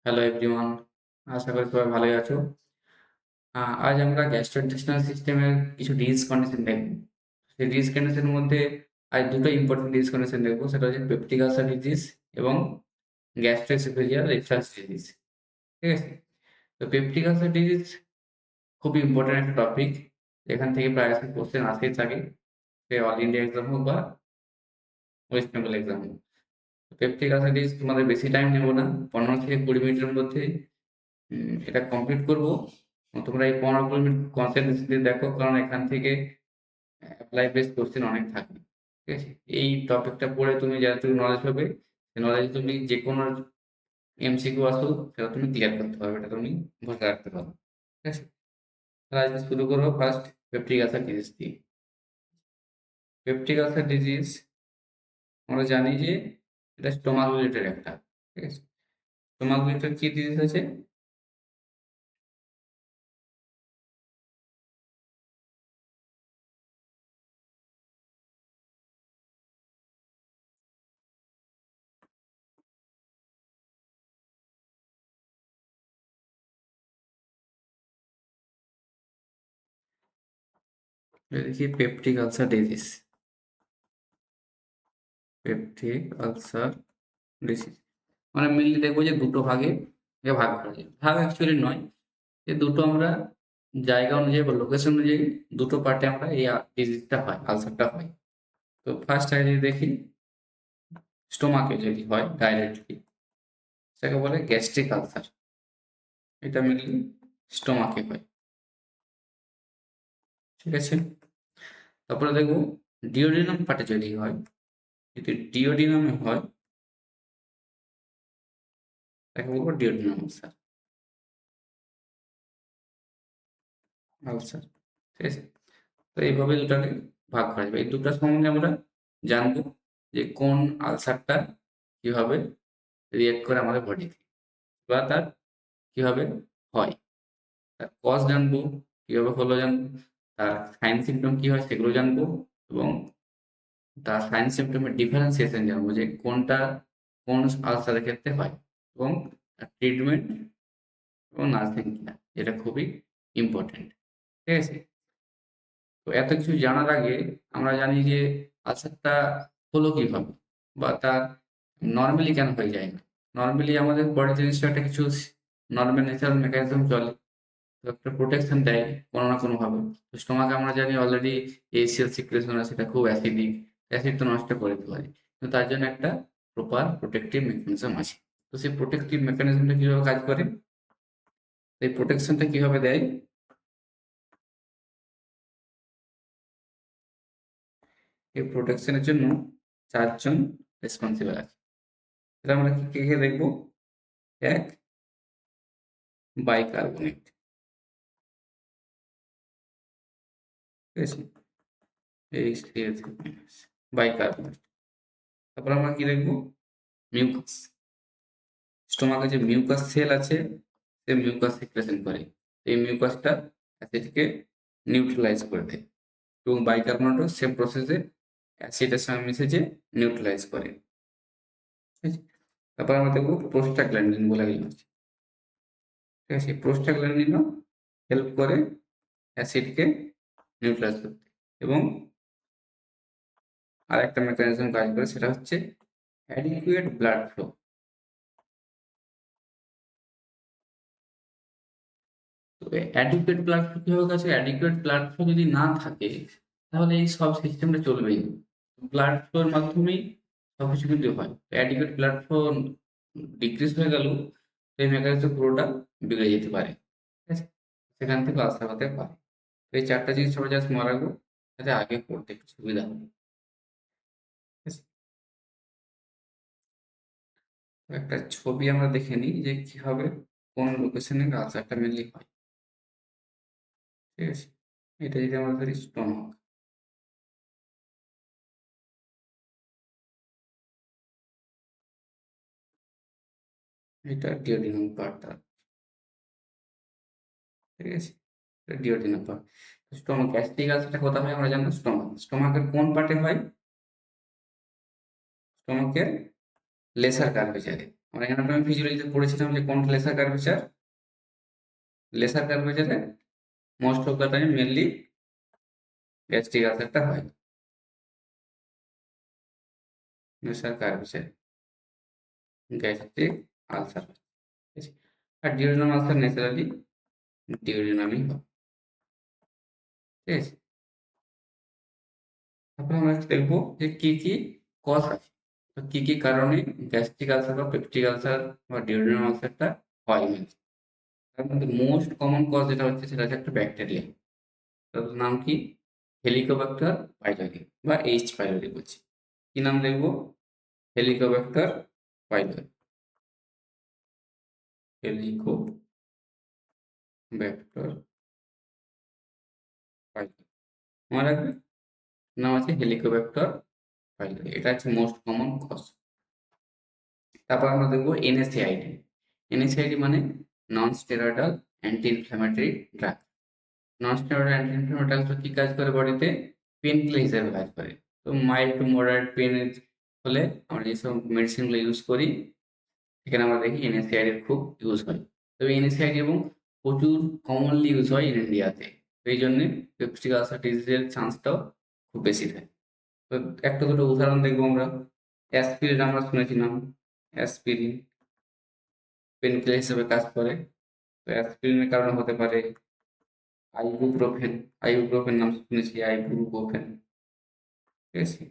Hello everyone, আশা করি সবাই ভালোই আছো। আজ আমরা গ্যাস্ট্রোইন্টেস্টিনাল সিস্টেমের কিছু ডিজিজ কন্ডিশন দেখব। সেই ডিজিজ কন্ডিশনের মধ্যে আজ দুটো ইম্পর্টেন্ট ডিজিজ কন্ডিশন দেখবো, সেটা হচ্ছে পেপটিক আলসার ডিজিজ এবং গ্যাস্ট্রোএসোফেজিয়াল রিফ্লাক্স ডিজিজ। ঠিক আছে? তো পেপটিক আলসার ডিজিজ খুবই ইম্পর্টেন্ট একটা টপিক, এখান থেকে প্রায় কোশ্চেন আসতেই থাকে, সে অল ইন্ডিয়া এক্সাম হোক বা ওয়েস্ট বেঙ্গল এক্সাম হোক। পেপটিক আলসার ডিজিজ তোমাদের বেশি টাইম নেব না, 15 থেকে 20 মিনিটের মধ্যে এটা কমপ্লিট করবো। তোমরা এই 15-20 মিনিট কনসেন্ট্রেশন দিয়ে দেখো, কারণ এখান থেকে অ্যাপ্লাই বেস কোশ্চেন অনেক থাকে। ঠিক আছে? এই টপিকটা পড়ে তুমি যতটুকু নলেজ হবে, সেই নলেজ তুমি যে কোনো এমসিকিউ আসুক সেটা তুমি ক্লিয়ার করতে পারবে, এটা তুমি বসে রাখতে পারো। ঠিক আছে? তাহলে আজকে শুরু করবো ফার্স্ট পেপটিক আলসার ডিজিজ দিয়ে। পেপটিক আলসার ডিজিজ আমরা জানি যে এটা স্টোমাক রিলেটেড একটা। ঠিক আছে? স্টোমাক রিলেটেড কি ডিজিজ আছে? দেখি peptic ulcer disease. Peptic ulcer disease মানে মেনলি দেখবো যে দুটো ভাগে একে ভাগ করা যায়। ভাগ অ্যাকচুয়ালি নয়, এই দুটো আমরা জায়গা অনুযায়ী বা লোকেশন অনুযায়ী দুটো পার্টে আমরা এই ডিজিজটা হয়, আলসারটা হয়। তো ফার্স্ট আগে যদি দেখি, স্টোমাকে যদি হয় ডাইরেক্টলি, সেটাকে বলে গ্যাস্ট্রিক আলসার। এটা মেনলি স্টোমাকে হয়। ঠিক আছে? তারপরে দেখবো ডিওডিনাম পার্টে যদি হয়, যদি ডিওডিনামে হয় তাকে বলবো ডিওডিনাম আলসার। আলসার। ঠিক আছে? তো এইভাবে দুটাকে ভাগ করা যাবে। এই দুটার সম্বন্ধে আমরা জানবো যে কোন আলসারটা কিভাবে রিঅ্যাক্ট করে আমাদের বডিতে, বা তার কিভাবে হয়, তার কজ জানবো, কিভাবে হলো জানবো, তার সাইন সিমটম কি হয় সেগুলো জানবো, এবং তার সাইন সিমটমের ডিফারেন্সিয়েশন জানবো যে কোনটা কোন আলসারের ক্ষেত্রে হয়, এবং তার ট্রিটমেন্ট এবং নার্সিং কেয়ার, এটা খুবই ইম্পর্টেন্ট। ঠিক আছে? তো এত কিছু জানার আগে আমরা জানি যে আলসারটা হলো কিভাবে, বা তার নরমালি কেন হয়ে যায় না। নরমালি আমাদের বডিতে নিশ্চয়ই একটা কিছু নরমাল ন্যাচারাল মেকানিজম চলে, তো একটা প্রোটেকশন দেয় কোনো না কোনোভাবে। তো স্টোমাকে আমরা জানি অলরেডি এসিএল সিক্রেশন আছে, সেটা খুব অ্যাসিডিক, অ্যাসিড তো নষ্ট করে দিতে পারে, কিন্তু তার জন্য একটা প্রপার প্রোটেকটিভ মেকানিজম আছে। তো সেই প্রোটেকটিভ মেকানিজমটা কিভাবে কাজ করে, এই প্রোটেকশনটা কিভাবে দেয়, এই প্রোটেকশনের জন্য চারজন রেসপন্সিবল আছে। সেটা আমরা কে কে দেখবো? এক, বাইকার্বনেট। ঠিক আছে? এই বাইকার্বনেট। তারপর আমরা কি দেখবো? মিউকাস। স্টোমাকে যে মিউকাস সেল আছে, সে মিউকাস সিক্রেশন করে। এই মিউকাসটা অ্যাসিডকে নিউট্রালাইজ করে দেয়, এবং বাইকার্বনেটও সেম প্রসেসে অ্যাসিডের সঙ্গে মিশে যে নিউট্রালাইজ করে। ঠিক আছে? তারপর আমরা দেখবো প্রোস্টাগ্ল্যান্ডিন বলে কিছু আছে। ঠিক আছে? প্রোস্টাগ্ল্যান্ডিনও হেল্প করে অ্যাসিডকে নিউট্রালাইজ করতে, এবং আরেকটা মেকানিজম কাজ করে, সেটা হচ্ছে অ্যাডিকুয়েট ব্লাড ফ্লো। তো অ্যাডিকুয়েট ব্লাড ফ্লো কিভাবে কাজ করে? অ্যাডিকুয়েট ব্লাড ফ্লো যদি না থাকে, তাহলে এই সব সিস্টেমটা চলবেই না। ব্লাড ফ্লোর মাধ্যমেই সবকিছু কিন্তু হয়। অ্যাডিকুয়েট ব্লাড ফ্লো ডিক্রিজ হয়ে গেল, তো এই মেকানিজম পুরোটা বিগড়ে যেতে পারে। ঠিক আছে? সেখান থেকে আলসার হতে পারে। তো এই চারটা জিনিস আমরা জাস্ট মনে রাখবো, যাতে আগে পড়তে একটু সুবিধা হবে। ঠিক আছে? তো একটা ছবি আমরা দেখে নিই যে কিভাবে কোন লোকেশনে আলসারটা মেনলি হয়। ঠিক আছে? এটা যদি আমরা ধরি স্টোমাক, এটা ডিওডিনাম পার্টটা। ঠিক আছে? এটা ডিওডিনাম পার্ট। স্টোমাক, গ্যাস্ট্রিক আলসারটা কোথায় হয় আমরা জানবো? স্টোমাক। স্টোমাকের কোন পার্টে হয়? স্টোমাকের লেসার কার্ভেচারে। আমরা অ্যানাটমি ফিজিওলজিতে পড়েছিলাম যে কোনটা লেসার কার্ভেচারে most of the time mainly gastric আলসারটা হয় লেসার কার্ভেচার গ্যাস্ট্রিক আলসার, ঠিক আছে। আর ডিউডিনাম আলসার ন্যাচারালি ডিউডিনামই হয়, ঠিক আছে। তারপরে আমরা দেখবো যে কি কি কজ আছে, তো কি কি কারণে গ্যাস্ট্রিক আলসার বা পেপটিক আলসার বা ডিউডিনাম আলসারটা হয় মেনলি। তার মধ্যে মোস্ট কমন কজ যেটা হচ্ছে সেটা হচ্ছে একটা ব্যাকটেরিয়া, তার নাম কি হেলিকোব্যাক্টার পাইলোরি বা এইচ পাইলোরি বলছি। কি নাম দেখবো? হেলিকোব্যাক্টার পাইলোরি, হেলিকোব্যাক্টার পাইলোরি মনে রাখবে, নাম আছে হেলিকোব্যাক্টার পাইলোরি, এটা হচ্ছে মোস্ট কমন কজ। তারপর আমরা দেখবো এনএসএআইডি। এনএসএআইডি মানে non steroidal anti inflammatory drug. Non steroidal anti inflammatory drugs কি কাজ করে বডিতে? পেন কিলার হিসেবে কাজ করে। তো মাইল্ড টু মডারেট পেন হলে আমরা যেসব মেডিসিনগুলো ইউজ করি সেখানে আমরা দেখি এনএসএআইডি এর খুব ইউজ হয়। তবে এনএসএআইডি এবং প্রচুর কমনলি ইউজ হয় ইন্ডিয়াতে, তো এই জন্যে পেপটিক আলসার ডিজিজের চান্সটাও খুব বেশি থাকে। তো একটা দুটো উদাহরণ দেখবো আমরা। অ্যাসপিরিন আমরা শুনেছিলাম, অ্যাসপিরিন পেন কিলার হিসেবে কাজ করে। তো অ্যাসপিরিনের কারণে হতে পারে আইবুপ্রোফেন, আইবুপ্রোফেন নাম শুনেছি, আইবুপ্রোফেন, ঠিক আছে,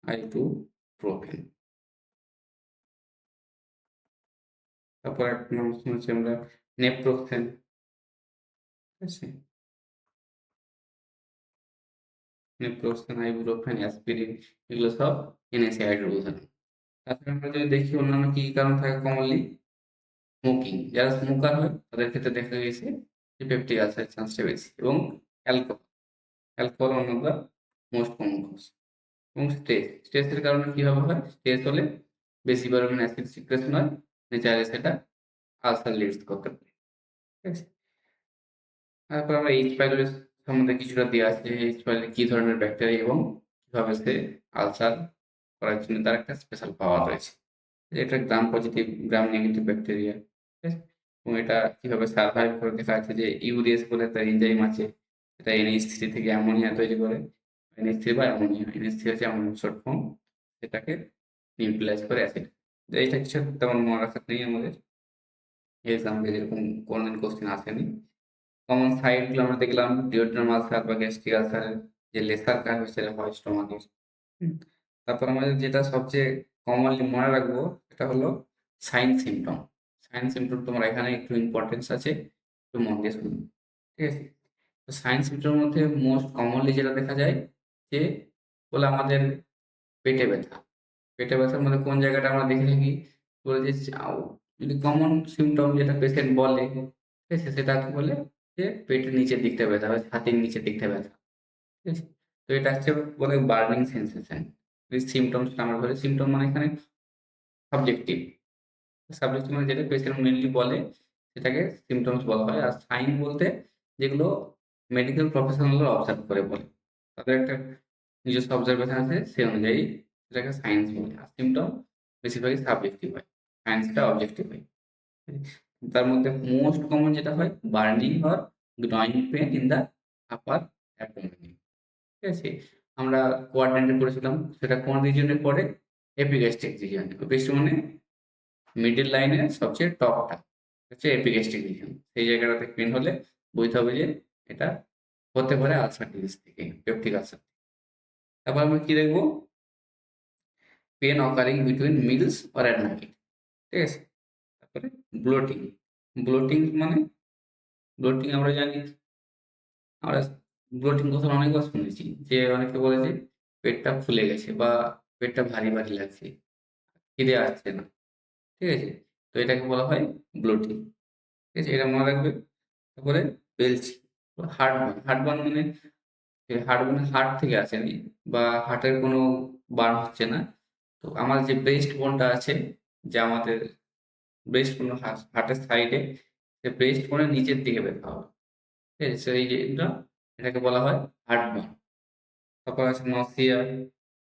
আইবুপ্রোফেন। তারপর একটা নাম শুনেছি আমরা নেপ্রোফেন, ঠিক আছে, নেপ্রোফেন, আইবুপ্রোফেন, অ্যাসপিরিন, এগুলো সব এনএসএআইডির উদাহরণ। তাছাড়া আমরা যদি দেখি অন্যান্য কি কি কারণ থাকে কমনলি, স্মোকিং, যারা স্মোকার হয় তাদের ক্ষেত্রে দেখা গেছে যে পেপটিক আলসারের চান্সটা বেশি, এবং alcohol, alcohol one of the most common cause. এবং স্ট্রেসের কারণে কিভাবে হয়? স্ট্রেস হলে বেশি পরিমাণে অ্যাসিড সিক্রেশন হয়, চাইলে সেটা আলসার লিডস করতে পারে, ঠিক আছে। তারপর আমরা এইচ পাইলোরি সম্বন্ধে কিছুটা দেওয়া আছে, এইচ পাইলোরি কি ধরনের ব্যাকটেরিয়া এবং কিভাবে সে আলসার করার জন্য তার একটা স্পেশাল পাওয়ার রয়েছে। এটা gram positive gram negative bacteria, ঠিক আছে। এবং এটা কিভাবে সার্ভাইভ করে দেখা যাচ্ছে যে ইউরিয়াস বলে একটা এনজাইম আছে, এটা NH3 থেকে অ্যামোনিয়া তৈরি করে। NH3 বা অ্যামোনিয়া, NH3 হচ্ছে অ্যামোনিয়াম শর্ট ফর্ম, সেটাকে নিউট্রালাইজ করে অ্যাসিড। এইটা কিছু তেমন মনে রাখার নেই আমাদের, এক্সামে যেরকম কোনদিন কোশ্চেন আসেনি। কমন সাইডগুলো আমরা দেখলাম ডিওড্রাম আলসার বা গ্যাস্ট্রিক আলসারের যে লেসার কার্ভ সেটা হয় স্টোমাকের। তারপর আমাদের যেটা সবচেয়ে কমনলি মনে রাখবো সেটা হলো সাইন সিমটম। সাইন সিমটম তোমার এখানে একটু ইম্পর্টেন্স আছে, একটু মন দিয়ে শুনুন, ঠিক আছে। তো সাইন সিমটমের মধ্যে মোস্ট কমনলি যেটা দেখা যায় যে বলে আমাদের পেটে ব্যথা। পেটে ব্যথার মধ্যে কোন জায়গাটা আমরা দেখে থাকি? বলে যে যদি কমন সিমটম যেটা পেশেন্ট বলে, ঠিক আছে, সেটা কি বলে যে পেটের নিচের দিকটা ব্যথা বা ছাতির নিচের দিকটা ব্যথা, ঠিক আছে। তো এটা হচ্ছে বলে বার্নিং সেন্সেশন। এই সিমটমসটা আমরা ধরি, সিমটম মানে এখানে সাবজেক্টিভ, সাবজেক্টিভ মানে যেটা পেশেন্ট মেইনলি বলে সেটাকে সিমটমস বলা হয়। আর সাইন বলতে যেগুলো মেডিকেল প্রফেশনালরা অবজার্ভ করে বলে, তাদের একটা নিজস্ব অবজারভেশন আছে, সেই অনুযায়ী সেটাকে সায়েন্স বলে। আর সিম্পটম বেশিরভাগই সাবজেক্টিভ হয়, সায়েন্সটা অবজেক্টিভ হয়। তার মধ্যে মোস্ট কমন যেটা হয় burning or gnawing pain in the upper abdomen, ঠিক আছে। আমরা কোয়াড্রেন্টে পড়েছিলাম, সেটা কোন রিজনে পড়ে? এপিগ্যাস্ট্রিক রিজনে। এপিগ্যাস্ট্রিক মানে মিডল লাইনের সবচেয়ে টপটা হচ্ছে এপিগ্যাস্ট্রিক রিজন। সেই জায়গাটাতে পেন হলে বুঝতে হবে যে এটা হতে পারে আলসার ডিজিজ থেকে, পেপটিক আলসার। তারপর আমরা কি দেখবো? Pain occurring between meals or at night, ঠিক আছে। তারপরে ব্লোটিং, ব্লোটিং মানে ব্লোটিং আমরা জানি, আমরা ব্লোটিং কথা অনেকবার শুনেছি যে অনেকে বলে যে পেটটা ফুলে গেছে বা পেটটা ভারী ভারী লাগছে, খিদে আসছে না, ঠিক আছে। তো এটাকে বলা হয় ব্লোটিং, ঠিক আছে, এটা মনে রাখবে। তারপরে বেলচি, হার্টবার্ন, হার্টবার্ন মানে হার্টবার্ন হার্ট থেকে আসেনি বা হার্টের কোনো বার্ন হচ্ছে না। তো আমার যে ব্রেস্ট বোনটা আছে, যে আমাদের ব্রেস্ট বোন হার্টের সাইডে, যে ব্রেস্ট বোনের নিচের দিকে ব্যথা হবে, ঠিক আছে। এই যে এটাকে বলা হয় হার্টবার্ন। তারপর আছে নসিয়া,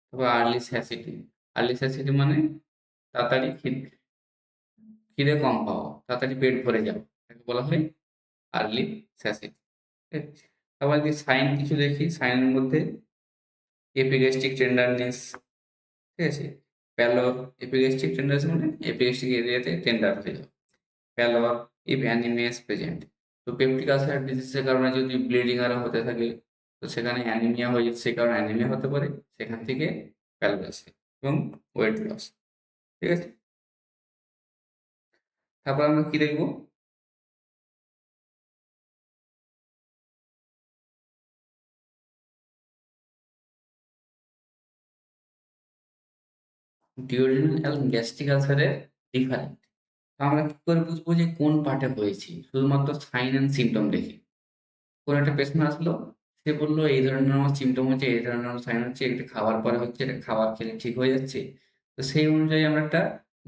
তারপর আর্লি স্যাসিটি। আর্লি স্যাসিটি মানে তাড়াতাড়ি খিদে কম পাওয়া, তাড়াতাড়ি পেট ভরে যাওয়া, এটাকে বলা হয় আর্লি স্যাসিয়েটি। ঠিক আছে? আবার যদি সাইন কিছু দেখি, সাইনের মধ্যে এপিগ্যাস্ট্রিক টেন্ডারনেস, ঠিক আছে? প্যালর, এপিগ্যাস্ট্রিক টেন্ডারনেস মানে এপিগ্যাস্ট্রিক এরিয়াতে টেন্ডার হয়ে যাওয়া। প্যালর, ইফ অ্যানিমিয়া প্রেজেন্ট। তো পেপটিক আলসার ডিজিজের কারণে যদি ব্লিডিং আরো হতে থাকে, তো সেখানে অ্যানিমিয়া হয়ে যাচ্ছে, সে কারণে অ্যানিমিয়া হতে পারে, সেখান থেকে প্যালর আসে এবং ওয়েট লস। ঠিক আছে? তারপর আমরা কি দেখবো? ডিউওডেনাল এবং গ্যাস্ট্রিক আলসারের ডিফারেন্ট। আমরা কি করে বুঝবো যে কোন পার্টে হয়েছে? শুধুমাত্র সাইন অ্যান্ড সিম্পটম দেখে। কোনো একটা পেশেন্ট আসলো, সে বলল এই ধরনের আমার সিম্পটম হচ্ছে, এই ধরনের আমার সাইন হচ্ছে, এটা খাওয়ার পরে হচ্ছে, এটা খাবার খেলে ঠিক হয়ে যাচ্ছে। তো সেই অনুযায়ী আমরা একটা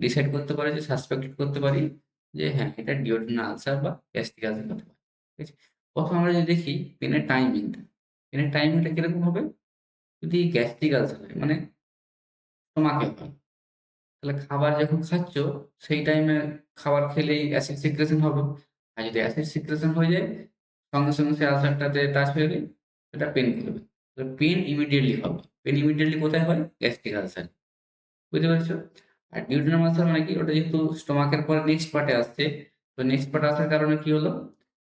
ডিসাইড করতে পারি, যে সাসপেক্ট করতে পারি যে হ্যাঁ, এটা ডিওডেনাল আলসার বা গ্যাস্ট্রিক আলসার হতে পারে। ঠিক আছে? প্রথম আমরা যদি দেখি পেনের টাইমিংটা। পেনের টাইমিংটা কিরকম হবে? যদি গ্যাস্ট্রিক আলসার হয় মানে স্টোমাকে হয়, তাহলে খাবার যখন খাচ্ছ সেই টাইমে খাবার খেলেই অ্যাসিড সিক্রেশন হবে। আর যদি অ্যাসিড সিক্রেশন হয়ে যায়, সঙ্গে, সঙ্গে সেই আলসারটাতে টাচ হয়ে গেলে সেটা পেইন করবে। তো পেইন ইমিডিয়েটলি হবে। পেইন ইমিডিয়েটলি কোথায় হয়? Gastric ulcer. বুঝতে পেরেছ? আর ডিউওডেনাম আলসার মানে কি? ওটা যেহেতু স্টোমাকের পরে নেক্সট পার্টে আসছে, তো নেক্সট পার্টে আসার কারণে কি হলো?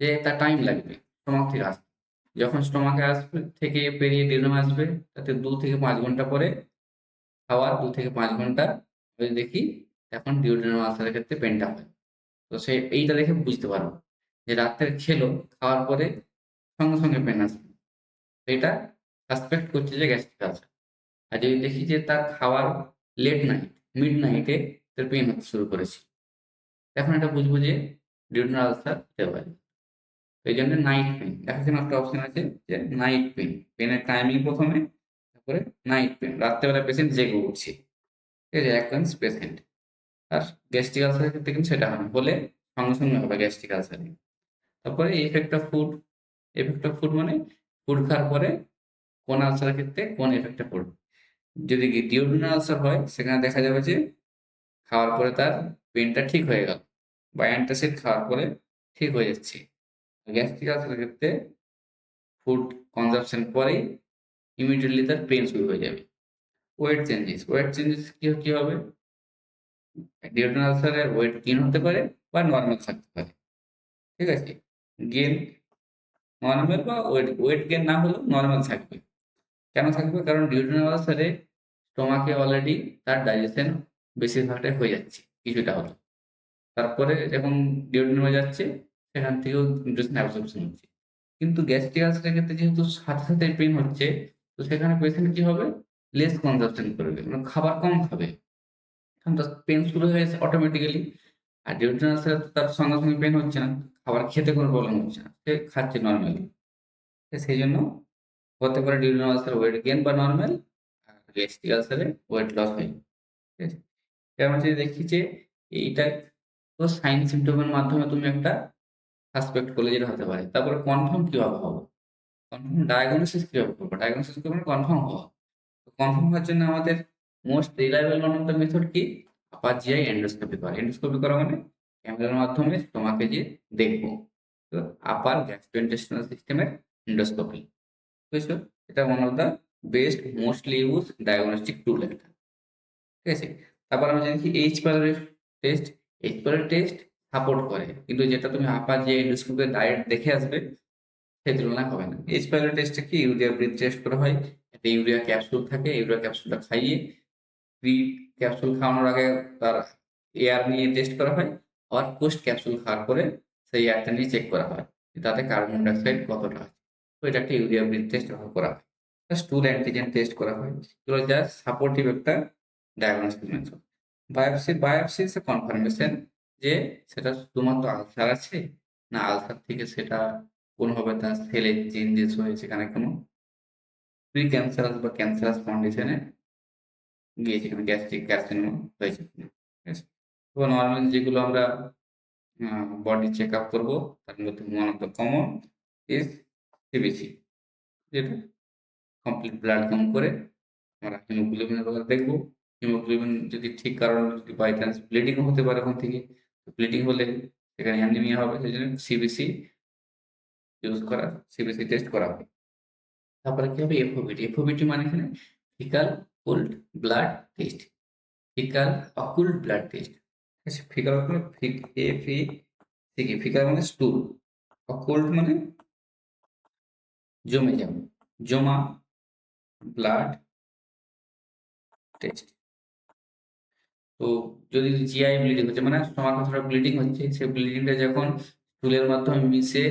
যে তার টাইম লাগবে স্টোমাক থেকে আসতে। যখন স্টোমাকে আসবে থেকে পেরিয়ে ডিউওডেনামে আসবে, তাতে ২ থেকে ৫ ঘন্টা পরে, খাওয়ার ২ থেকে ৫ ঘন্টা যদি দেখি, এখন ডিউওডেনাম আলসারের ক্ষেত্রে পেইনটা হয়। তো সে এইটা দেখে বুঝতে পারবে যে রাত্রে খেলো, খাওয়ার পরে সঙ্গে, সঙ্গে পেইন আসবে। এটা সাসপেক্ট করছে যে গ্যাস্ট্রিক আলসার। আর যদি দেখি যে তার খাওয়ার লেট নাইট, মিড নাইটে তার পেইন হতে শুরু করেছে, তখন এটা বুঝবো যে ডিউওডেনাল আলসার হতে পারে। এই জন্য নাইট পেইন, এখানে একটা অপশন আছে যে নাইট পেইন। পেইনের টাইমিং ১ম এ, তারপরে নাইট পেইন। রাত্রেবেলা পেশেন্ট জেগে উঠছে। ঠিক আছে? অ্যাকুয়েন্স পেশেন্ট। আর গ্যাস্ট্রিক আলসারের ক্ষেত্রে কিন্তু সেটা হয় না। হলে সঙ্গে, সঙ্গে হবে গ্যাস্ট্রিক আলসারে। তারপরে effect of food. Effect of food মানে ফুড খাওয়ার পরে কোন আলসারের ক্ষেত্রে কোন ইফেক্টটা পড়বে। যদি ডিওডোনাল আলসার হয়, সেখানে দেখা যাবে যে খাওয়ার পরে তার পেইনটা ঠিক হয়ে গেল বা অ্যান্টাসিড খাওয়ার পরে ঠিক হয়ে যাচ্ছে। গ্যাস্ট্রিক আলসারের ক্ষেত্রে ফুড কনজাম্পশন পরেই ইমিডিয়েটলি তার পেইন শুরু হয়ে যাবে। ওয়েট চেঞ্জেস কি হবে? ডিওডোনাল আলসারে ওয়েট গেইন হতে পারে বা নরমাল থাকতে পারে। ঠিক আছে? গেইন নরমাল বা ওয়েট গেইন না হলেও নরমাল থাকবে। কেন থাকবে? কারণ ডিওডোনাল আলসারে স্টোমাকে অলরেডি তার ডাইজেশন বেশিরভাগটাই হয়ে যাচ্ছে, কিছুটা হলেও। তারপরে যখন ডিওডোনামে যাচ্ছে, সেখান থেকেও নিউট্রিশন অ্যাবসর্পশন হচ্ছে। কিন্তু গ্যাস্ট্রিক আলসারের ক্ষেত্রে যেহেতু সাথে, সাথে পেইন হচ্ছে, তো সেখানে পেশেন্ট কি হবে? লেস কনজাম্পশন করবে। মানে খাবার কম খাবে। এখন তার পেইন শুরু হয়ে গেছে অটোমেটিক্যালি। আর ডিওডোনাল আলসারে তো তার সঙ্গে, সঙ্গে পেইন হচ্ছে না। খাবার খেতে কোনো প্রবলেম হচ্ছে না। সে খাচ্ছে নরমালি। তো সেইজন্য হতে পারে ডিউরিনাল আলসারে ওয়েট গেইন বা নরমাল, আর গ্যাস্ট্রিক আলসারে ওয়েট লস হয়। ঠিক আছে? আমরা যদি দেখি যে এইটা তো সাইন সিম্পটম এর মাধ্যমে তুমি একটা সাসপেক্ট করলে যেটা হতে পারে। তারপরে কনফার্ম কিভাবে হবে? কনফার্ম ডায়াগনোসিস কিভাবে করব? ডায়াগনোসিস করব মানে কনফার্ম হওয়া। তো কনফার্ম হওয়ার জন্য আমাদের most reliable one of the method কি? আপার জিআই এন্ডোস্কোপি করা। এন্ডোস্কোপি করা মানে ক্যামেরার মাধ্যমে স্টোমাকে যেয়ে দেখব। তো আপার গ্যাস্ট্রোইন্টেস্টিনাল সিস্টেমের এন্ডোস্কোপি। বুঝছো? এটা one of the best mostly used diagnostic টুল একটা। ঠিক আছে? তারপর আমরা জানি কি H pylori test. H pylori test support করে। কিন্তু যেটা তুমি আপার যে এন্ডোস্কোপে ডাইরেক্ট দেখে আসবে, সেই তুলনায় হবে না। এইচ pylori টেস্টে কি ইউরিয়া ব্রিথ টেস্ট করা হয়। একটা ইউরিয়া ক্যাপসুল থাকে। ইউরিয়া ক্যাপসুলটা খাইয়ে প্রি ক্যাপসুল খাওয়ানোর আগে তার এয়ার নিয়ে টেস্ট করা হয়। আবার পোস্ট ক্যাপসুল খাওয়ার পরে সেই এয়ারটা নিয়ে চেক করা হয় যে তাতে কার্বন ডাইঅক্সাইড কতটা আছে। তো এটা একটা ইউরিয়া ব্রিথ টেস্ট এভাবে করা হয়। স্টুল অ্যান্টিজেন টেস্ট করা হয়। এগুলো জাস্ট সাপোর্টিভ একটা diagnostic method. Biopsy is a confirmation যে সেটা শুধুমাত্র আলসার আছে, না আলসার থেকে সেটা কোনোভাবে তার সেলে চেঞ্জেস হয়ে সেখানে কোনো প্রি-ক্যান্সারাস বা ক্যান্সারাস কন্ডিশনে গিয়েছে কিনা, গ্যাস্ট্রিক কার্সিনোমা হয়েছে কিনা। ঠিক আছে? তো নরমাল যেগুলো আমরা বডি চেকআপ করব, তার মধ্যে one of the common is CBC, যেটা কমপ্লিট ব্লাড কাউন্ট করে আমরা হিমোগ্লোবিনের কথা দেখব। হিমোগ্লোবিন যদি ঠিক কারণে যদি বাই চান্স ব্লিডিংও হতে পারে ওখান থেকে। ব্লিডিং হলে সেখানে অ্যানিমিয়া হবে। সেজন্য সিবিসি ইউজ করা, সিবিসি টেস্ট করা হয়। তারপরে কি হবে? এফওবিটি। এফওবিটি মানে এখানে faecal occult blood test. Faecal occult blood test. ঠিক আছে? ফিকাল অকুল্ট এফ-ই-সি-কে ফিকাল মানে স্টুল। অকুল্ট মানে জমে যাওয়া। জমা ব্লাড টেস্ট। তো যদি জিআই ব্লিডিং হচ্ছে মানে তোমার কথাটা ব্লিডিং হচ্ছে, সেই ব্লিডিংটা যখন স্টুলের মাধ্যমে মিশে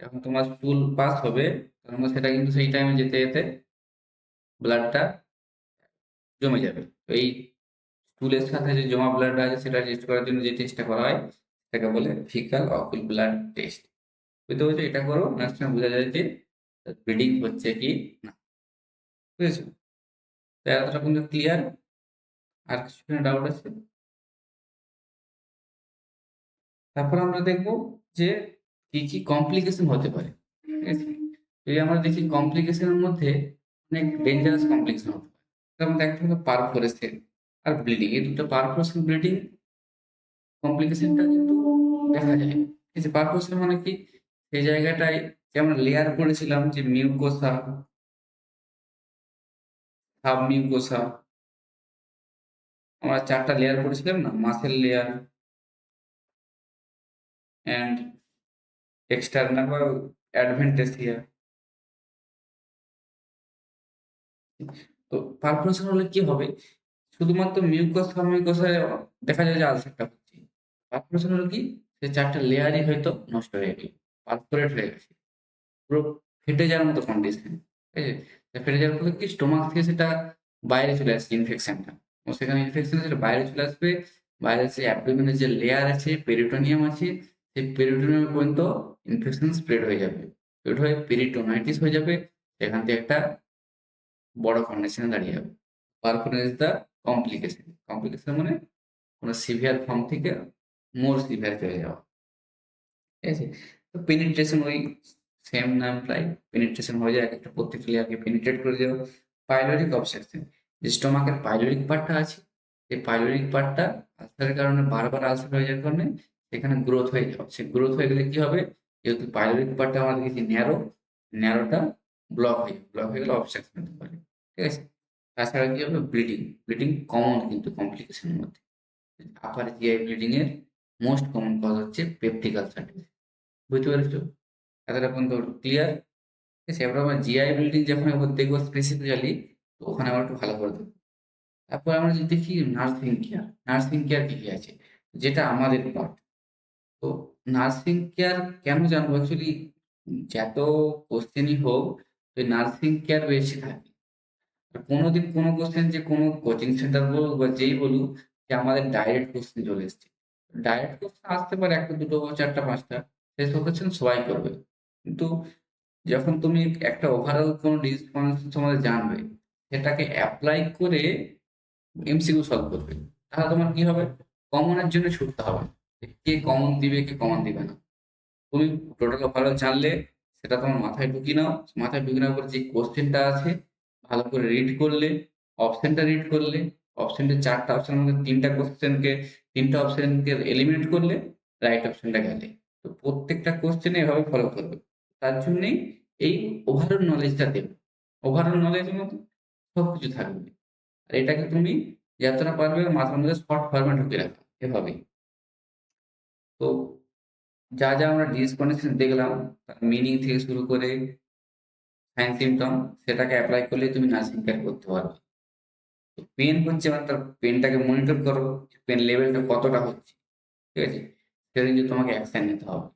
যখন তোমার স্টুল পাস হবে, তখন সেটা কিন্তু সেই টাইমে যেতে, যেতে ব্লাডটা জমে যাবে। তো এই স্টুলের সাথে যে জমা ব্লাডটা আছে সেটা টেস্ট করার জন্য যে টেস্টটা করা হয় সেটাকে বলে ফিকাল অকুল ব্লাড টেস্ট। বুঝতে পেরেছো? এটা করো, নেক্সট টাইম বোঝা যায় যে ব্লিডিং হচ্ছে কি না। বুঝেছো? তো এতটা পর্যন্ত ক্লিয়ার? আর কিছু ডাউট আছে? তারপর আমরা দেখব যে কি, কি কমপ্লিকেশন হতে পারে। ঠিক আছে? যদি আমরা দেখি কমপ্লিকেশনের মধ্যে অনেক ডেঞ্জারাস কমপ্লিকেশন হতে পারে। তার মধ্যে একটা হলো পারফোরেশন আর ব্লিডিং। এই দুটো পারফোরেশন, ব্লিডিং কমপ্লিকেশনটা কিন্তু দেখা যায়। ঠিক আছে? পারফোরেশন মানে কি? সেই জায়গাটায় যে আমরা লেয়ার করেছিলাম যে মিউকোসা, সাবমিউকোসা, আমরা ৪ টা লেয়ার করেছিলাম না? মাসল লেয়ার অ্যান্ড এক্সটার্নাল বা অ্যাডভেন্টেসিয়া। তো পারফোরেশন হলে কি হবে? শুধুমাত্র মিউকাস সাবমিউকাসে দেখা যায় যে আলসারটা হচ্ছে। পারফোরেশন হলো কি? সে ৪ টা লেয়ারই হয়তো নষ্ট হয়ে গেল। পারফোরেট হয়ে গেছে। পুরো ফেটে যাওয়ার মতো কন্ডিশন। ঠিক আছে? তো ফেটে যাওয়ার ফলে কি স্টোমাক থেকে সেটা বাইরে চলে আসছে ইনফেকশনটা। এবং সেখানে ইনফেকশন সেটা বাইরে চলে আসবে। বাইরে যে অ্যাবডোমেনের যে লেয়ার আছে, পেরিটোনিয়াম আছে, সেই পেরিটোনিয়াম পর্যন্ত ইনফেকশন স্প্রেড হয়ে যাবে। স্প্রেড হয়ে পেরিটোনাইটিস হয়ে যাবে। সেখান থেকে একটা বড় কন্ডিশনে দাঁড়িয়ে যাবে। Perforation is the complication. Complication মানে কোনো সিভিয়ার ফর্ম থেকে মোর সিভিয়ার চলে যাওয়া। ঠিক আছে? তো পেনিট্রেশন ওই সেম নাম প্রায়। পেনিট্রেশন হয়ে যায় একটা প্রত্যেকটা লেয়ারকে পেনিট্রেট করে দেওয়া। Pyloric obstruction. যে স্টোমাকের পাইলোরিক পার্টটা আছে, সেই পাইলোরিক পার্টটা আলসারের কারণে বারবার আলসার হয়ে যাওয়ার কারণে সেখানে গ্রোথ হয়ে যাওয়া। সে গ্রোথ হয়ে গেলে কি হবে? যেহেতু পাইলোরিক পার্টটা আমরা দেখেছি ন্যারো, ন্যারোটা ব্লক হয়ে গেলে অবস্ট্রাকশন হতে পারে। ঠিক আছে? তাছাড়া কি হবে? ব্লিডিং। ব্লিডিং কমন কিন্তু কমপ্লিকেশনের মধ্যে। আপার জিআই ব্লিডিং এর মোস্ট কমন কজ হচ্ছে পেপটিক আলসার। বুঝতে পেরেছো? এতটা পর্যন্ত ক্লিয়ার? ঠিক আছে? এবার আমরা জিআই ব্লিডিং যখন একবার দেখবো স্পেসিফিক্যালি, তো ওখানে আমরা একটু ভালো করে দেখবো। তারপর আমরা যদি দেখি নার্সিং কেয়ার। নার্সিং কেয়ার কি, কি আছে? যেটা আমাদের পার্ট। তো নার্সিং কেয়ার কেন জানবো? অ্যাকচুয়ালি যত কোশ্চেনই হোক, ওই নার্সিং কেয়ার বেশি থাকে। কোনোদিন কোনো কোশ্চেন যে কোনো কোচিং সেন্টার বলুক বা যেই বলুক যে আমাদের ডাইরেক্ট কোশ্চেন চলে এসছে। ডাইরেক্ট কোশ্চেন আসতে পারে ১ টা ২ টো ৪ টা ৫ টা। সেসব কোশ্চেন সবাই করবে। কিন্তু যখন তুমি একটা ওভারঅল কোনো ডিজিজ কনসেপ্ট সম্বন্ধে জানবে, সেটাকে এপ্লাই করে এমসিকিউ সলভ করবে। তাহলে তোমার কি হবে? কমনের জন্য ছুটতে হবে না। কে কমন দিবে, কে কমন দিবে না। তুমি টোটাল ওভারঅল জানলে সেটা তোমার মাথায় ঢুকিয়ে নাও। মাথায় ঢুকিয়ে নেওয়ার পর যে কোশ্চেনটা আছে ভালো করে রিড করলে, অপশনটা রিড করলে, অপশনের ৪ টা অপশনের মধ্যে ৩ টা অপশনকে এলিমিনেট করলে রাইট অপশনটা গেলে। তো প্রত্যেকটা কোশ্চেনে এভাবে ফলো করবে। তার জন্যেই এই ওভারঅল নলেজটা দেবে। ওভারঅল নলেজের মধ্যে সবকিছু থাকবে। আর এটাকে তুমি যতটা পারবে মাথার মধ্যে শর্ট ফরমে ঢুকিয়ে রাখো। এভাবেই। তো যা, যা আমরা ডিজিজ কন্ডিশন দেখলাম, তার মিনিং থেকে শুরু করে সাইন সিম্পটম, সেটাকে এপ্লাই করলেই তুমি নার্সিং কেয়ার করতে পারবে। তো পেইন হচ্ছে মানে তার পেইনটাকে মনিটর করো, পেইন লেভেলটা কতটা হচ্ছে। ঠিক আছে? সেটা কিন্তু তোমাকে অ্যাকশন নিতে হবে।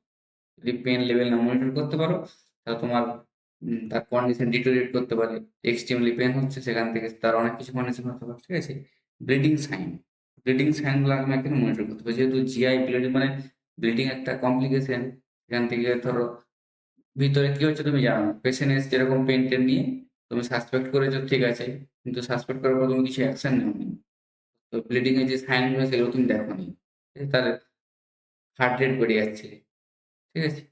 যদি পেইন লেভেল না মনিটর করতে পারো, তাহলে তোমার তার কন্ডিশন ডিটেরিওরেট করতে পারে। এক্সট্রিমলি পেইন হচ্ছে, সেখান থেকে তার অনেক কিছু কন্ডিশন হতে পারে। ঠিক আছে? Bleeding sign. ব্লিডিং সাইনগুলো আমাকে মনিটর করতে হবে। যেহেতু জিআই ব্লিডিং মানে ব্লিডিং একটা কমপ্লিকেশন। সেখান থেকে ধরো ভিতরে কি হচ্ছে তুমি জানো না। পেশেন্ট এসছে এরকম পেইন-টেইন নিয়ে, তুমি সাসপেক্ট করেছো ঠিক আছে। কিন্তু সাসপেক্ট করার পর তুমি কিছু অ্যাকশন নেওনি। তো ব্লিডিং এর যে সাইন গুলো সেগুলো তুমি দেখোনি। তার হার্ট রেট বেড়ে যাচ্ছে। ঠিক আছে?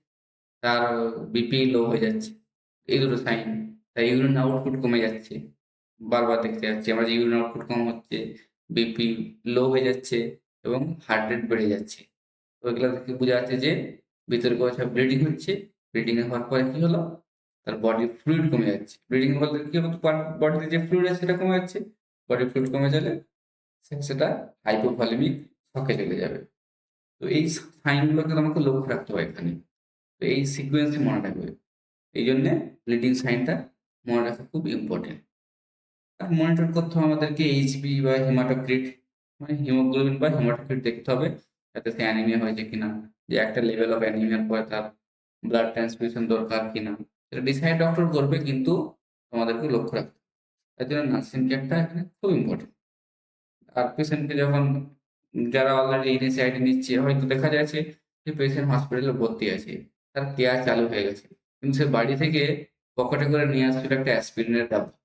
তার বিপি লো হয়ে যাচ্ছে। এই দুটো সাইন। তার ইউরিন আউটপুট কমে যাচ্ছে। বারবার দেখতে যাচ্ছি আমরা যে ইউরিন আউটপুট কম হচ্ছে। বিপি লো হয়ে যাচ্ছে এবং হার্ট রেট বেড়ে যাচ্ছে। তো এগুলা থেকে বোঝা যাচ্ছে যে ভিতরে কোথাও ব্লিডিং হচ্ছে। ব্লিডিং হওয়ার পরে কি হলো? তার বডির ফ্লুইড কমে যাচ্ছে। ব্লিডিং বলতে কি হলো? বডিতে যে ফ্লুইড আছে সেটা কমে যাচ্ছে। বডির ফ্লুইড কমে গেলে সেটা হাইপোভলিমিক শকে চলে যাবে। তো এই সাইনগুলোকে আমাকে লক্ষ্য রাখতে হয় এখানে। তো এই সিকোয়েন্সই মনে রাখবে। এই জন্যে ব্লিডিং সাইনটা মনে রাখা খুব ইম্পর্টেন্ট। আর মনিটর করতে হবে আমাদেরকে এইচবি বা হেমাটোক্রিট, মানে হিমোগ্লোবিন বা হেমাটোক্রিট দেখতে হবে যাতে সে অ্যানিমিয়া হয়েছে কিনা, যে একটা লেভেল অফ অ্যানিমিয়ার পরে তার ব্লাড ট্রান্সফিউশন দরকার কিনা সেটা ডিসাইড ডক্টর করবে, কিন্তু আমাদেরকে লক্ষ্য রাখতে হবে। তার জন্য নার্সিং কেয়ারটা এখানে খুব ইম্পর্টেন্ট। আর পেশেন্টকে যখন যারা অলরেডি এনএসআইডি নিচ্ছে হয়তো দেখা যাচ্ছে যে পেশেন্ট হসপিটালে ভর্তি আছে, তার কেয়ার চালু হয়ে গেছে, কিন্তু সে বাড়ি থেকে পকেটে করে নিয়ে আসছিল একটা অ্যাসপিরিনের ডাব্বা।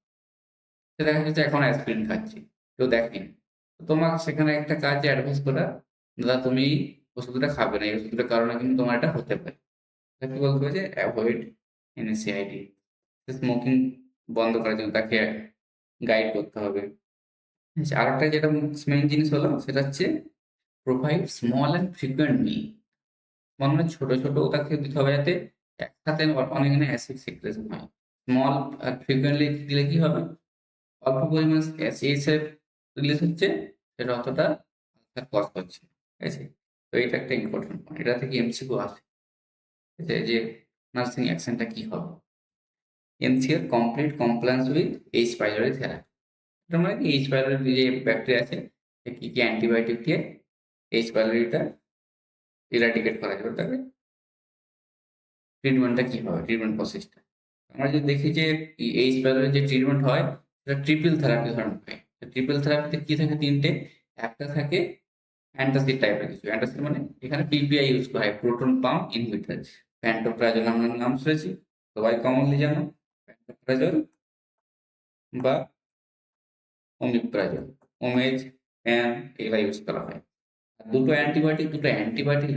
সে দেখা যাচ্ছে এখন অ্যাসপিরিন খাচ্ছি, কেউ দেখেনি। তো তোমার সেখানে একটা কাজে অ্যাডভাইস করা, দাদা তুমি ওষুধটা খাবে না, এই ওষুধটার কারণে কিন্তু তোমার এটা হতে পারে। তাকে বলতে হবে যে অ্যাভয়েড এনএসআইডি, স্মোকিং বন্ধ করার জন্য তাকে গাইড করতে হবে। আচ্ছা, আরেকটা যেটা মেইন জিনিস হলো সেটা হচ্ছে প্রোভাইড স্মল অ্যান্ড ফ্রিকোয়েন্ট মিল। মানে ছোট ছোট তাকে দিতে হবে যাতে একসাথে অনেক অ্যাসিড সিক্রেশন হয়। স্মল আর ফ্রিকোয়েন্টলি দিলে কি হবে? অল্প পরিমাণ অ্যাসিড রিলিজ হচ্ছে, সেটা অতটা কষ্ট হচ্ছে। ঠিক আছে? তো এটা একটা ইম্পর্টেন্ট পয়েন্ট, এটা থেকে এমসিকিউ আসে। ঠিক আছে? যে নার্সিং অ্যাকশনটা কি হবে? NCR complete compliance with H pylori therapy. এটা মানে কি, এইচ পাইলোরি যে ব্যাকটেরিয়া আছে সে কি কি অ্যান্টিবায়োটিক দিয়ে এইচ পাইলোরিটা ইরাডিকেট করা যাবে, তাকে ট্রিটমেন্টটা কি হবে, ট্রিটমেন্ট প্রসেসটা। আমরা যদি দেখি যে এইচ পাইলোরি যে ট্রিটমেন্ট হয় সেটা ট্রিপল থেরাপি ধরনের হয়। ট্রিপল থেরাপিতে কি থাকে? তিনটে। একটা থাকে অ্যান্টাসিড টাইপের কিছু। অ্যান্টাসিড মানে এখানে পিপিআই ইউজ করা হয়, প্রোটন পাম্প ইনহিবিটর। প্যান্টোপ্রাজল আমরা নাম শুনেছি, সবাই কমনলি জানো, প্যান্টোপ্রাজল বা ওমিপ্রাজল, ওমেজ, প্যান, এগুলা ইউজ করা হয়। আর দুটো অ্যান্টিবায়োটিক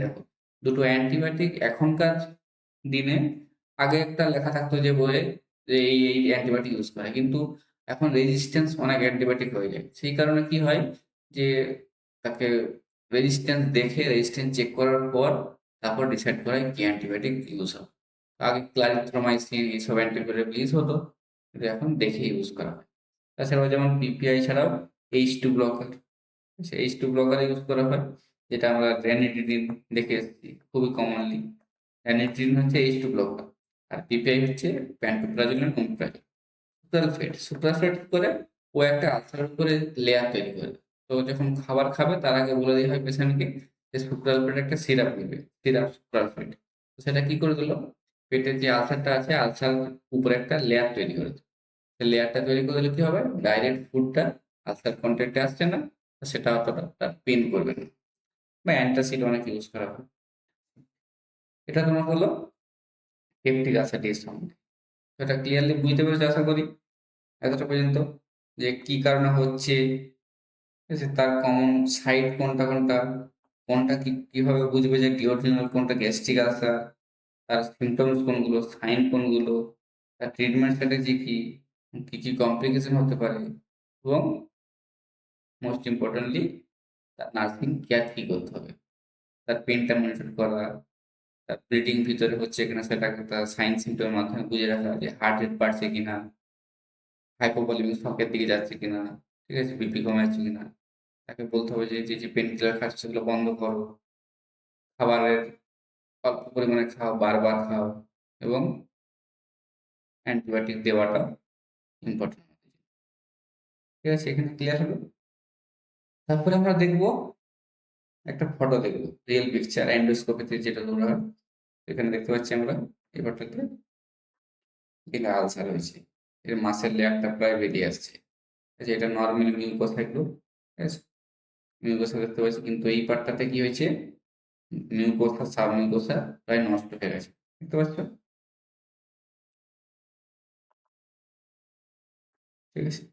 দেখো, দুটো অ্যান্টিবায়োটিক এখনকার দিনে, আগে একটা লেখা থাকতো যে বইয়ে যে এই অ্যান্টিবায়োটিক ইউজ করা হয়, কিন্তু এখন রেজিস্ট্যান্স অনেক অ্যান্টিবায়োটিক হয়ে যায়। সেই কারণে কি হয় যে তাকে রেজিস্ট্যান্স দেখে রেজিস্ট্যান্স চেক করার পর তারপর ডিসাইড করা হয় কি অ্যান্টিবায়োটিক ইউজ হবে। আগে ক্লারিথ্রোমাইসিন এইসব অ্যান্টিবায়োটিক ইউজ হতো, কিন্তু এখন দেখে ইউজ করা হয়। তাছাড়াও যেমন পিপিআই ছাড়াও H2 blocker, H2 blocker use করা হয়, যেটা আমরা রেনিডিডিন দেখে এসেছি খুবই কমনলি। রেনিডিডিন হচ্ছে H2 ব্লকার, আর পিপিআই হচ্ছে প্যান্টোপ্রাজোল এন্ড ওমিপ্রাজোল। সুপ্রাফেট করে ও একটা আলসারের উপরে লেয়ার তৈরি করে। তো যখন খাবার খাবে তার আগে বলে দেওয়া হয় পেশেন্টকে যে সুপ্রালফেট একটা সিরাপ নেবে, সিরাপ সুপ্রালফেট। তো সেটা কি করে দিল? পেটের যে আলসারটা আছে আলসার উপরে একটা লেয়ার তৈরি করে দিল। লেয়ারটা তৈরি করে দিলে কি হবে? ডাইরেক্ট ফুডটা আলসার কন্টেন্টে আসছে না, তো সেটা অতটা তার পেইন করবে না। বা অ্যান্টাসিড অনেক ইউজ করা হয়। এটা তোমার হলো পেপটিক আলসার সম্বন্ধে। এটা ক্লিয়ারলি বুঝতে পেরেছো আশা করি এতটা পর্যন্ত, যে কি কারণে হচ্ছে, ঠিক আছে? তার কমন সাইড কোনটা কোনটা, কোনটা কিভাবে বুঝবে যে ডিওড্রিনাল কোনটা গ্যাস্ট্রিক আলসার, তার সিমটমস কোনগুলো, সাইন কোনগুলো, তার ট্রিটমেন্ট স্ট্র্যাটেজি কি, কি কি কমপ্লিকেশন হতে পারে, এবং মোস্ট ইম্পর্টেন্টলি তার নার্সিং কেয়ার কি করতে হবে, তার পেনটা মনিটর করা, তার ব্লিডিং ভিতরে হচ্ছে কিনা সেটাকে তার সাইন সিমটমের মাধ্যমে বুঝে রাখা, যে হার্ট রেট বাড়ছে কিনা, হাইপোভলিমিক শকের দিকে যাচ্ছে কিনা, ঠিক আছে, বিপি কমে যাচ্ছে কিনা। তাকে বলতে হবে যে যে পেন কিলার খাচ্ছে সেগুলো বন্ধ করো, খাবারের অল্প পরিমাণে খাও, বারবার খাও, এবং অ্যান্টিবায়োটিক দেওয়াটা ইম্পর্টেন্ট। ঠিক আছে, এখানে ক্লিয়ার হলো। তারপরে আমরা দেখবো একটা ফটো, দেখবো রিয়েল পিকচার এন্ডোস্কোপিতে যেটা ধরা হয়। এখানে দেখতে পাচ্ছি আমরা এবারটাতে এটা আলসার হয়েছে, এর মাসের লেয়ারটা প্রায় বেরিয়ে আসছে। আচ্ছা, এটা নর্মাল মিউকোসা এগুলো, ঠিক আছে, মিউকোসা দেখতে পাচ্ছি, কিন্তু এই পার্টটাতে কি হয়েছে? মিউকোসা সাব মিউকোসা প্রায় নষ্ট হয়ে গেছে, দেখতে পাচ্ছ? ঠিক আছে।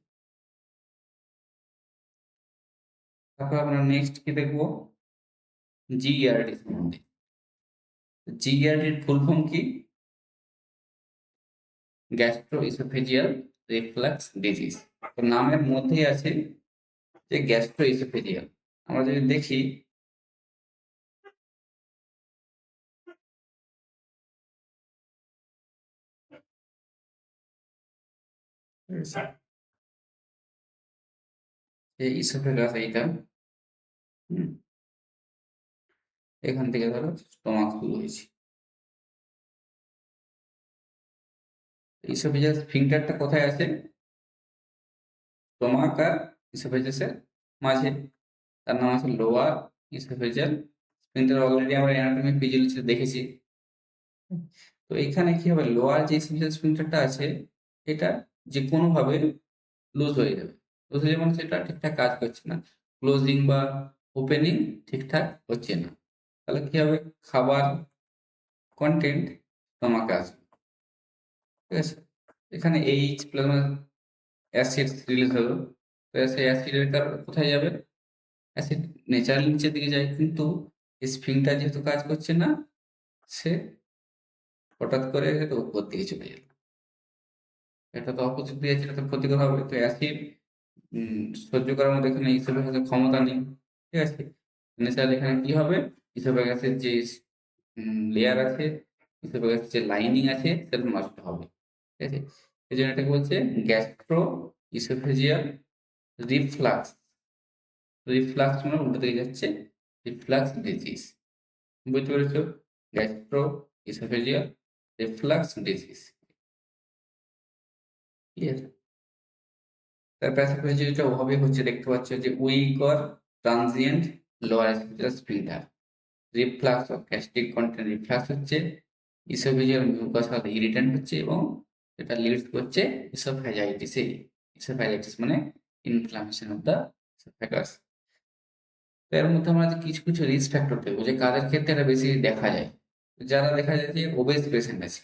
তারপর আমরা নেক্সট কি দেখবো? জিইআরডি সম্বন্ধে। জিইআরডির ফুল ফর্ম কি? Gastro oesophageal reflux disease. তো নামের মধ্যেই আছে যে গ্যাস্ট্রোইসোফেজিয়াল। আমরা যদি দেখি যে ইসোফেগাস এইটা, হুম, এখান থেকে ধরো স্টোমাক শুরু হয়েছে। ইসোফেজিয়াল স্ফিংটারটা কোথায় আছে? স্টোমাক আর ইসোফেজাসের মাঝে। তার নাম আছে লোয়ার ইসোফেজিয়াল স্ফিংটার। অলরেডি আমরা অ্যানাটমি ফিজিওলজিতে দেখেছি। তো এখানে কি হবে, লোয়ার যে ইসোফেজিয়াল স্ফিংটারটা আছে এটা যে কোনোভাবে লুজ হয়ে যাবে। লুজ হয়ে যাবে মানে সেটা ঠিকঠাক কাজ করছে না, ক্লোজিং বা ওপেনিং ঠিকঠাক হচ্ছে না। তাহলে কি হবে, খাবার কন্টেন্ট স্টোমাকে আসবে, ঠিক আছে। এখানে এইচ প্লাস অ্যাসিড রিলিজ হলো, তো সেই অ্যাসিডের কারণে কোথায় যাবে, অ্যাসিড ন্যাচারালি নিচের দিকে যায়, কিন্তু স্ফিংটার যেহেতু কাজ করছে না, সে হঠাৎ করে এটা উপর দিকে চলে গেল। এটা তো অপোজিট দিয়ে যাচ্ছে, এটা তো ক্ষতিকর হবে। তো অ্যাসিড সহ্য করার মধ্যে এখানে ইসোফেগাসের ক্ষমতা নেই, ঠিক আছে। ন্যাচারালি এখানে কি হবে, ইসোফেগাসের যে লেয়ার আছে, ইসোফেগাসের যে লাইনিং আছে সেটা নষ্ট হবে, ঠিক আছে। এই জন্য এটাকে বলছে গ্যাস্ট্রো ইসোফেজিয়াল রিফ্লাক্স। রিফ্লাক্স মানে উল্টো দিকে যাচ্ছে, রিফ্লাক্স ডিজিজ। বুঝতে পেরেছো? Gastro oesophageal reflux disease, clear? তার প্যাথোলজিটা ওভাবে হচ্ছে, দেখতে পাচ্ছ যে weak or transient lower oesophageal sphincter, reflux of gastric content reflux হচ্ছে, ইসোফেজিয়াল মিউকাসাল ইরিটেন্ট হচ্ছে, এবং এটা লিডস করছে ইসোফেজাইটিসে। ইসোফেজাইটিস মানে ইনফ্লামেশন অফ দ্য ইসোফেগাস। এর মধ্যে আমরা যে কিছু কিছু রিস্ক ফ্যাক্টর দেখবো যে কাদের ক্ষেত্রে এটা বেশি দেখা যায়। যারা দেখা যায় যে ওবেস পেশেন্ট আছে,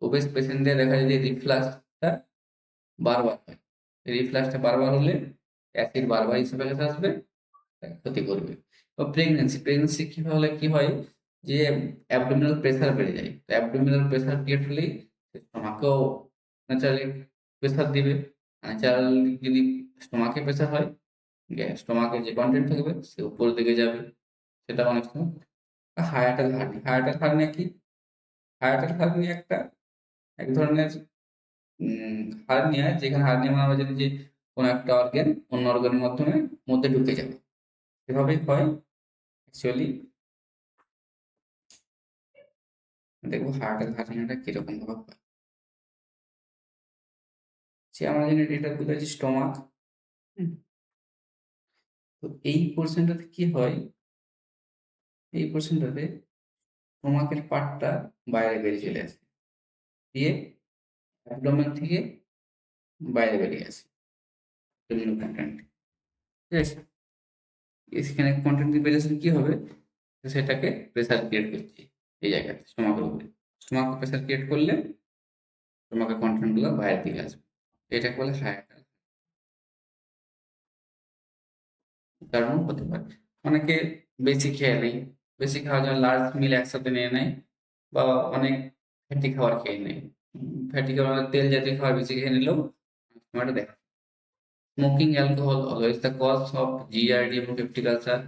ওবেস পেশেন্টদের দেখা যায় যে রিফ্লাক্সটা বারবার হয়। রিফ্লাক্সটা বারবার হলে অ্যাসিড বারবার ইসোফেগাসে আসবে, ক্ষতি করবে। বা প্রেগনেন্সি কি হলে কি হয়, যে অ্যাবডোমিনাল প্রেসার বেড়ে যায়। তো অ্যাবডোমিনাল প্রেসার ক্রিয়েট হলেই স্টোমাকেও ন্যাচারালি প্রেসার দিবে। ন্যাচারালি যদি স্টোমাকে প্রেসার হয়, স্টোমাকে যে কন্টেন্ট থাকবে সে উপর দিকে যাবে। সেটা অনেক সময় হায়াটাল হার্নি। হায়াটাল হার্নিয়া কি? হায়াটাল হার্নিয়া একটা এক ধরনের হার্নিয়া, যেখানে হার্নিয়া মানে আমরা জানি যে কোনো একটা অর্গান অন্য অর্গানের মাধ্যমে মধ্যে ঢুকে যাবে, এভাবেই হয় অ্যাকচুয়ালি। দেখবো হায়াটাল হার্নিয়াটা কিরকম ভাবে হয়। সে আমরা জানি এটা গুলো হচ্ছে স্টোমাক। তো এই পোর্শনটাতে কি হয়, এই পোর্শনটাতে স্টোমাকের পার্টটা বাইরে বেরিয়ে চলে আসে, দিয়ে অ্যাবডোমেন থেকে বাইরে বেরিয়ে আসে কন্টেন্ট, ঠিক আছে। সেখানে কন্টেন্ট বেরিয়ে আসলে কি হবে, সেটাকে প্রেসার ক্রিয়েট করছি এই জায়গাতে স্টোমাকের উপরে। স্টোমাকে প্রেসার ক্রিয়েট করলে স্টোমাকের কন্টেন্ট গুলো বাইরের দিকে আসবে, এটাকে বলে হায়াটাল। কারণ হতে পারে অনেকে বেশি খেয়ে নেয়, বেশি খাওয়ার জন্য লার্জ মিল একসাথে নিয়ে নেয়, বা অনেক ফ্যাটি খাবার খেয়ে নেয়। ফ্যাটি খাবার তেল জাতীয় খাবার বেশি খেয়ে নিলেও এটা দেখা। Smoking alcohol always the cause of GRD এবং পেপটিক আলসার,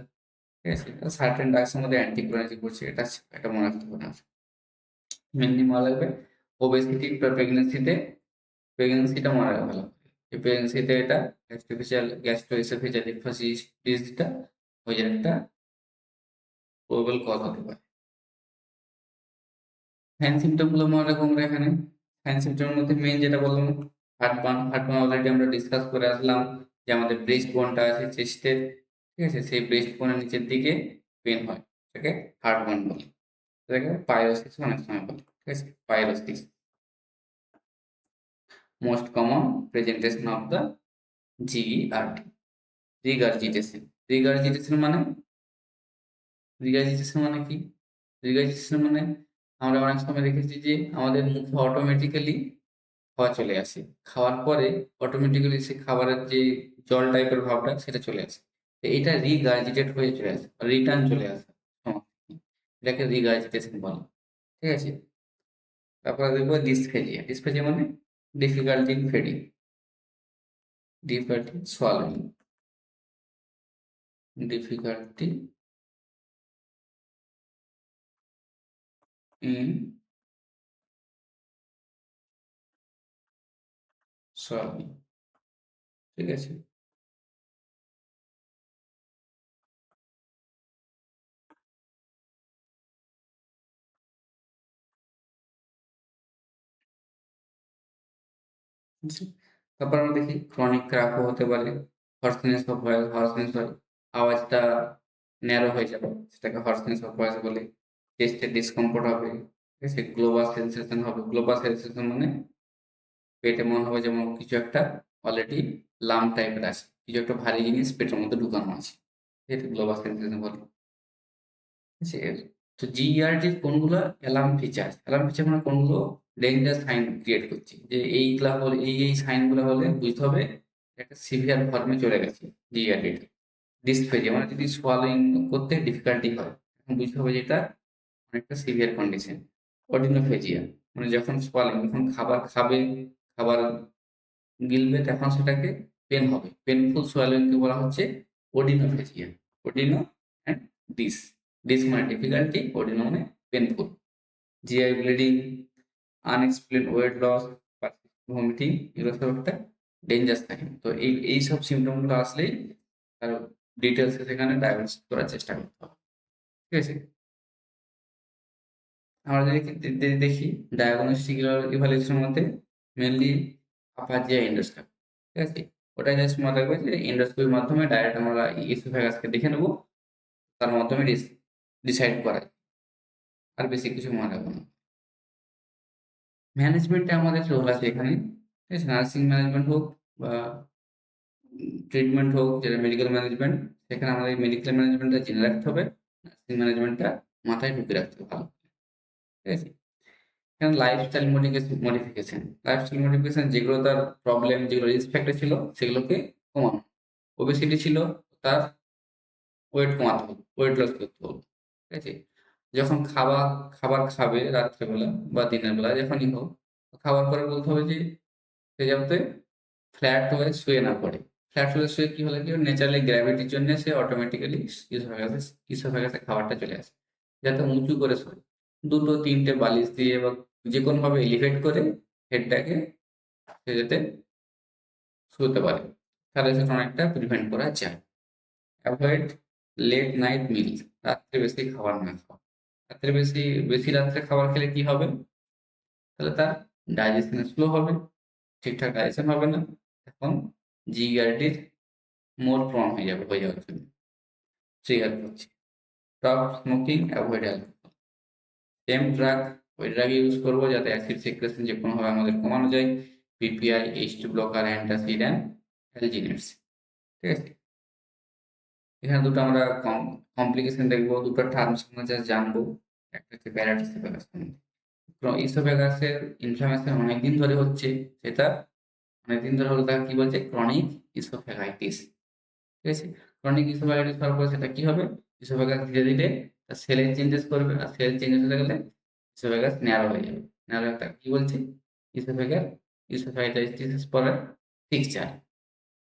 ঠিক আছে। সার্টেন ড্রাগসের মধ্যে অ্যান্টিকোয়াগুলেন্ট করছে, এটা মনে রাখতে হবে। মেনলি মনে রাখবে ওবেসিটি প্রেগনেন্সিতে, প্রেগনেন্সিটা মনে রাখা ভালো। এই প্রেগনেন্সিতে এটা গ্যাস্ট্রোএসোফেজিয়াল লিম্ফোসিস ডিজিজটা ওই যে একটা প্রবাবল কজ হতে পারে। সাইন সিমটম গুলো মনে রাখবো আমরা এখানে। সাইন সিমটমের মধ্যে মেইন যেটা বললাম, হার্টবার্ন। হার্টবার্ন অলরেডি আমরা ডিসকাস করে আসলাম যে আমাদের ব্রেস্ট বোনটা আছে চেস্টের, ঠিক আছে, সেই ব্রেস্ট বোনের নিচের দিকে পেন হয়, এটাকে হার্টবার্ন বলে। এটাকে পাইরোসিস অনেক সময় বলে, ঠিক আছে, pyrosis. Most common presentation of the GERD, regurgitation. Regurgitation মানে, রিগার্জিটেশন মানে কি? রিগার্জিটেশন মানে আমরা অনেক সময় দেখেছি যে আমাদের মুখে অটোমেটিক্যালি খাওয়া চলে আসে, খাওয়ার পরে অটোমেটিক্যালি সে খাবারের যে জল টাইপের ভাবটা সেটা চলে আসে। তো এটা রিগার্জিটেট হয়ে চলে আসে, রিটার্ন চলে আসে, এটাকে রিগার্জিটেশন বলে, ঠিক আছে। তারপরে দেখবো ডিসফেজিয়া। ডিসফেজিয়া মানে difficulty in feeding, difficulty swallowing. difficulty in solving, ঠিক আছে? জি। তারপর আমরা দেখি ক্রনিক ক্রাকও হতে পারে, hoarseness of voice, hoarseness হয়, আওয়াজটা ন্যারো হয়ে যাবে, সেটাকে hoarseness of voice বলে। চেস্টে ডিসকমফোর্ট হবে, ঠিক আছে? গ্লোবাল সেনসেশন হবে। গ্লোবাল সেনসেশন মানে পেটে মনে হবে যেমন কিছু একটা অলরেডি লাম্প টাইপের আছে। কিছু একটা ভারী জিনিস পেটের মধ্যে ঢুকানো আছে। এটা গ্লোবাল সেনসেশন বলে। ঠিক আছে? তো জিইআরটির কোনগুলা অ্যালার্ম ফিচার? অ্যালার্ম ফিচার মানে কোনগুলো ডেঞ্জার সাইন ক্রিয়েট করছে। যে এইগুলা হলে এই সাইনগুলা হলে বুঝতে হবে একটা সিভিয়ার ফর্মে চলে গেছে জিইআরটিটা। ডিসফেজিয়া মানে যদি সোয়ালোইং করতে ডিফিকাল্টি হয়, তখন বুঝতে হবে যে এটা অনেকটা সিভিয়ার কন্ডিশন। অডিনোফেজিয়া মানে যখন সোয়ালিং, যখন খাবার খাবে, খাবার গিলবে, তখন সেটাকে পেন হবে। পেনফুল সোয়ালোইং কে বলা হচ্ছে odynophagia. Odyno and dys. Dys মানে ডিফিকাল্টি, অডিনো মানে painful. GI bleeding, unexplained weight loss, vomiting, এগুলো সব একটা ডেঞ্জার সাইন। তো এইসব সিমটমগুলো আসলেই তার ডিটেলসে সেখানে ডায়াগনোসিস করার চেষ্টা করতে হবে। ঠিক আছে? আমরা যদি দেখি ডায়াগনস্টিক ইভালুয়েশনের মধ্যে মেনলি আপাজিয়া এন্ডোস্কোপি, ঠিক আছে? ওটা জাস্ট মনে রাখবে যে এন্ডোস্কোপির মাধ্যমে ডাইরেক্ট আমরা ইসোফেগাসকে দেখে নেব, তার মাধ্যমে ডিসাইড করা, আর বেশি কিছু মনে রাখবো না। ম্যানেজমেন্টে আমাদের রোল আছে এখানে, ঠিক আছে? নার্সিং ম্যানেজমেন্ট হোক বা ট্রিটমেন্ট হোক, যেটা মেডিকেল ম্যানেজমেন্ট, সেখানে আমাদের মেডিকেল ম্যানেজমেন্টটা জেনে রাখতে হবে, নার্সিং ম্যানেজমেন্টটা মাথায় ঢুকে রাখতে হবে ভালো, ঠিক আছে? এখানে লাইফস্টাইল মডিফিকেশন, লাইফস্টাইল মডিফিকেশন যেগুলো তার প্রবলেম, যেগুলো রিস্ক ফ্যাক্টর ছিল সেগুলোকে কমানো। ওবেসিটি ছিল, তার ওয়েট কমাতে হবে, ওয়েট লস করতে হবে, ঠিক আছে? যখন খাবার খাবে রাত্রেবেলা বা দিনের বেলা যখনই হোক, খাওয়ার পরে বলতে হবে যে সে যাতে ফ্ল্যাট হয়ে শুয়ে না পড়ে। ফ্ল্যাট হয়ে শুয়ে কি হলে কি ন্যাচারালি গ্র্যাভিটির জন্য সে অটোমেটিক্যালি ইসোফেগাসে খাবারটা চলে আসে। যাতে উঁচু করে শোয়। ২টো ৩টে বালিশ দিয়ে বা যেকোনোভাবে এলিভেট করে হেডটাকে সে যাতে শুতে পারে। তাহলে সেটা অনেকটা প্রিভেন্ট করা যায়। এভয়েড লেট নাইট মিল, রাত্রে বেশি খাবার না খাওয়া। রাত্রে বেশি রাত্রে খাবার খেলে কি হবে? তাহলে তার ডাইজেশন স্লো হবে, ঠিকঠাক ডাইজেশন হবে না। এখন জিইআরটির মোর প্রন হয়ে যাওয়ার জন্য ট্রিগার করছে। Stop smoking, avoid alcohol. Same drug, ওই ড্রাগ ইউজ করবো যাতে অ্যাসিড সিক্রেশন যে কোনোভাবে আমাদের কমানো যায়। PPI, H2 blocker, antacid and alginates, ঠিক আছে? এখানে দুটো আমরা কমপ্লিকেশন দেখবো, দুটো টার্মস আমরা জাস্ট জানবো। একটা হচ্ছে প্যারাটিসিপ্যালাস। ইসোফেগাসের ইনফ্লামেশন অনেকদিন ধরে হচ্ছে, সেটা অনেকদিন ধরে হলে তাকে কি বলছে? ক্রনিক ইসোফেগাইটিস, ঠিক আছে? ক্রনিক ইসোফেগাইটিস হওয়ার পর সেটা কি হবে? ইসোফেগাস ধীরে ধীরে তার সেলে চেঞ্জেস করবে, আর সেল চেঞ্জেস হয়ে গেলে ইসোফেগাস ন্যারো হয়ে যাবে। ন্যারো একটা কি বলছে? ইসোফেগার ইসোফেগাইটিস পরে পিকচার,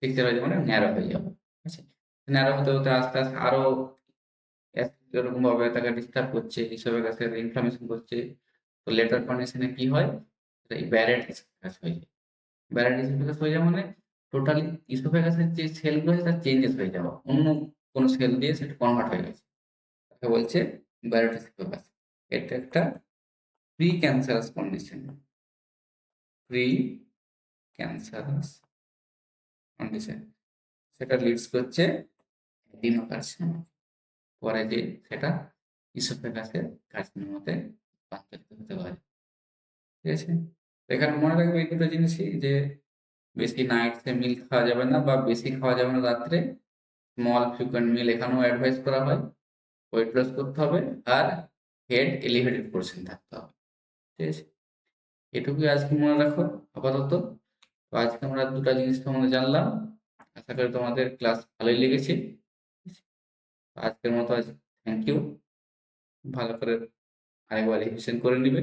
পিকচার হয়ে যাবে মানে ন্যারো হয়ে যাবে। ঠিক আছে? ন্যারো হতে হতে আস্তে আস্তে আরো এরকম ভাবে তাকে ডিস্টার্ব করছে, ইসোফেগাসের ইনফ্লামেশন করছে। তো লেটার কন্ডিশনে কি হয়? এই ব্যারেট ইসোফেগাস হয়ে যায়। ব্যারেট ইসোফেগাস হয়ে যাওয়া মানে টোটালি ইসোফেগাসের যে সেলগুলো আছে তার চেঞ্জেস হয়ে যাওয়া। অন্য কোনো সেল দিয়ে সেটা কনভার্ট হয়ে গেছে। তাকে বলছে ব্যারেট ইসোফেগাস। এটা একটা pre cancerous condition. Pre cancerous condition. সেটা লিডস করছে অ্যাডিনোকার্সিনোমা। পরে যে সেটা ইসোফেগাসের কার্সিনোমাতে রূপান্তরিত হতে পারে। ঠিক আছে? তো এখানে মনে রাখবে এই দুটো জিনিসই, যে বেশি নাইটসে মিল খাওয়া যাবে না বা বেশি খাওয়া যাবে না রাত্রে। স্মল ফ্রিকোয়েন্ট মিল এখানেও অ্যাডভাইস করা হয়। ওয়েট লস করতে হবে আর হেড এলিভেটেড পোরশন থাকতে হবে। ঠিক আছে? এটুকুই আজকে মনে রাখো আপাতত। তো আজকে আমরা দুটো জিনিস সম্বন্ধে জানলাম। আশা করি তোমাদের ক্লাস ভালোই লেগেছে। আজকের মতো আজ থ্যাংক ইউ। ভালো করে আরেকবার রিভিশন করে নিবে।